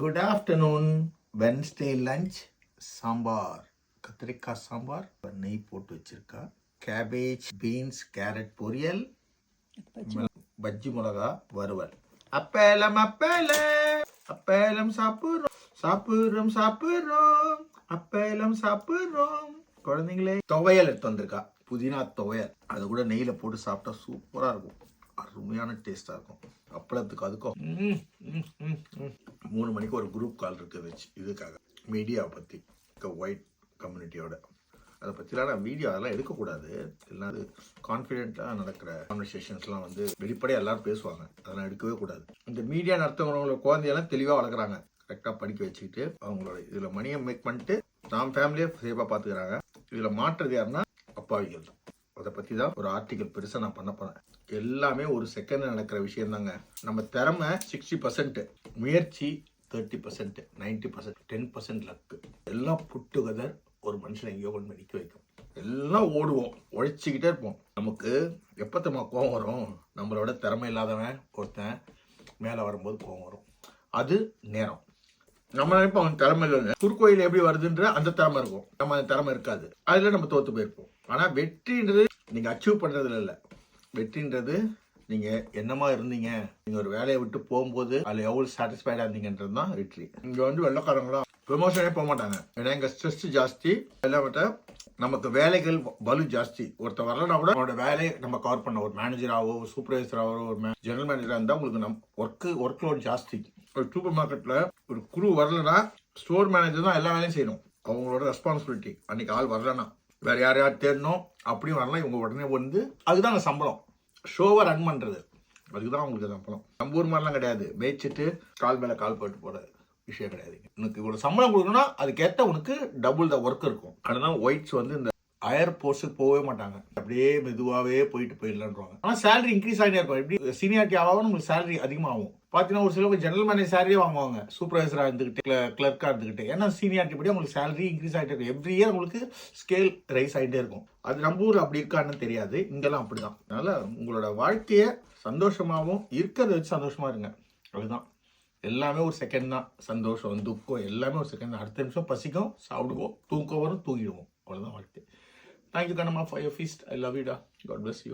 Good afternoon. Wednesday lunch sambar, கத்திரிக்காய் சாம்பார், நெய் போட்டு வச்சிருக்கா. கேபேஜ், பீன்ஸ், கேரட் பொரியல், பஜ்ஜி மிளகா வறுவல். அப்பேலம் அப்பேலம் அப்பேலம் சாப்பிடுறோம் சாப்பிடுறோம் சாப்பிடுறோம் அப்பேலம் சாப்பிடுறோம். குழந்தைங்களே துவையல் எடுத்து வந்திருக்கா, புதினா துவையல். அது கூட நெய்யில போட்டு சாப்பிட்டா சூப்பரா இருக்கும், அருமையான டேஸ்டா இருக்கும். அப்பளத்துக்கு அதுக்கும் 3 மணிக்கு ஒரு குரூப் கால் இருக்கு வச்சு இதுக்காக மீடியாவை பற்றி, ஒயிட் கம்யூனிட்டியோட. அதை பற்றிலாம் நான் வீடியோ அதெல்லாம் எடுக்கக்கூடாது. எல்லாம் கான்ஃபிடென்ட்டாக நடக்கிற கான்வர்சேஷன்ஸ்லாம் வந்து வெளிப்படையாக எல்லாரும் பேசுவாங்க, அதெல்லாம் எடுக்கவே கூடாது. இந்த மீடியா நடத்துகிறவங்களோட குழந்தையெல்லாம் தெளிவாக வளர்க்குறாங்க, கரெக்டாக படிக்க வச்சுக்கிட்டு அவங்களோட இதில் மணியை மேக் பண்ணிட்டு நாம் ஃபேமிலியை சேஃபாக பார்த்துக்கிறாங்க. இதில் மாற்றுறது யாருன்னா அப்பாவிகள் தான். அதை பற்றி தான் ஒரு ஆர்டிக்கல் பெருசாக நான் பண்ண போகிறேன். எல்லாமே ஒரு செகண்ட் நடக்கிற விஷயம் தாங்க. நம்ம திறமை 60%, முயற்சி 30%, 90%, 10% லக்கு. எல்லாம் புட் டுகெதர் ஒரு மனுஷனை எங்கேயோ கொண்டு நிற்க வைக்கும். எல்லாம் ஓடுவோம், உழைச்சிக்கிட்டே இருப்போம். நமக்கு எப்பத்தம்மா கோவம் வரும்? நம்மளோட திறமை இல்லாதவன் ஒருத்தன் மேலே வரும்போது கோவம் வரும். அது நேரம். நம்ம நினைப்போம் அவன் திறமை இல்லைன்னு. குறுக்கோயில் எப்படி வருதுன்ற அந்த திறமை இருக்கும், நம்ம அந்த திறமை இருக்காது. அதில் நம்ம தோற்று போயிருப்போம். ஆனால் வெற்றின்றது நீங்கள் அச்சீவ் பண்ணுறதுல இல்லை. வெற்றின்றது நீங்கள் என்னமா இருந்தீங்க, நீங்கள் ஒரு வேலையை விட்டு போகும்போது அதில் எவ்வளோ சாட்டிஸ்ஃபைடாக இருந்தீங்கன்றது தான் வெற்றி. இங்கே வந்து வெள்ளக்காரங்களாம் ப்ரொமோஷனே போக மாட்டாங்க, ஏன்னா இங்கே ஸ்ட்ரெஸ் ஜாஸ்தி. எல்லாமட்ட நமக்கு வேலைகள் பலு ஜாஸ்தி. ஒருத்தர் வரலனா கூட அவனோட வேலையை நம்ம கவர் பண்ண, ஒரு மேனேஜராகவோ ஒரு சூப்பர்வைசராகவோ ஒரு ஜெனரல் மேனேஜராக இருந்தால் உங்களுக்கு ஒர்க் லோட் ஜாஸ்தி. ஒரு சூப்பர் மார்க்கெட்டில் ஒரு குரூ வரலனா ஸ்டோர் மேனேஜர் தான் எல்லா வேலையும் செய்யணும், அவங்களோட ரெஸ்பான்சிபிலிட்டி. அன்னைக்கு ஆள் வரலனா வேற யார் தேடணும், அப்படியும் வரலாம். இவங்க உடனே வந்து அதுதான் சம்பளம். ஷோவை ரன் பண்ணுறது, அதுக்குதான் உங்களுக்கு சம்பளம். நம்ம ஊர் மாதிரிலாம் கிடையாது, மேய்ச்சிட்டு கால் மேலே கால் போட்டு போகிற விஷயம் கிடையாது. உனக்கு இவ்வளோ சம்பளம் கொடுக்கணும்னா அதுக்கேற்ற உனக்கு டபுள் த ஒர்க் இருக்கும். அதனால ஒயிட்ஸ் வந்து இந்த ஹையர் போஸ்ட்டுக்கு போகவே மாட்டாங்க, அப்படியே மெதுவாகவே போயிடலான்றாங்க. ஆனால் சேலரி இன்க்ரீஸ் ஆகிட்டே இருக்கும். எப்படி சீனியாரிட்டி ஆகும் உங்களுக்கு சேலரி அதிகமாகும். பார்த்தீங்கன்னா ஒரு சிலருக்கு ஜெனரல் மேனேஜர் சேலரியே வாங்குவாங்க, சூப்பர்வைசராக இருந்துக்கிட்டு கிளர்க்காக இருந்துக்கிட்டு. ஏன்னா சீனியாரிட்டி படி உங்களுக்கு சேலரி இன்க்ரீஸ் ஆகிட்டே இருக்கும். எவ்ரி இயர் உங்களுக்கு ஸ்கேல் ரைஸ் ஆகிட்டே இருக்கும். அது நம்ம ஊரில் அப்படி இருக்கான்னு தெரியாது, இங்கெல்லாம் அப்படிதான். அதனால உங்களோட வாழ்க்கையை சந்தோஷமாகவும் இருக்கிறத வச்சு சந்தோஷமா இருங்க. அதுதான் எல்லாமே ஒரு செகண்ட் தான். சந்தோஷம், துக்கம் எல்லாமே ஒரு செகண்ட் தான். அடுத்த நிமிஷம் பசிக்கும், சாப்பிடுவோம், தூக்கம் வரும், தூங்கிடுவோம். அவ்வளோதான் வாழ்க்கை. Thank you Kannamma for your feast. I love you டா. God bless you.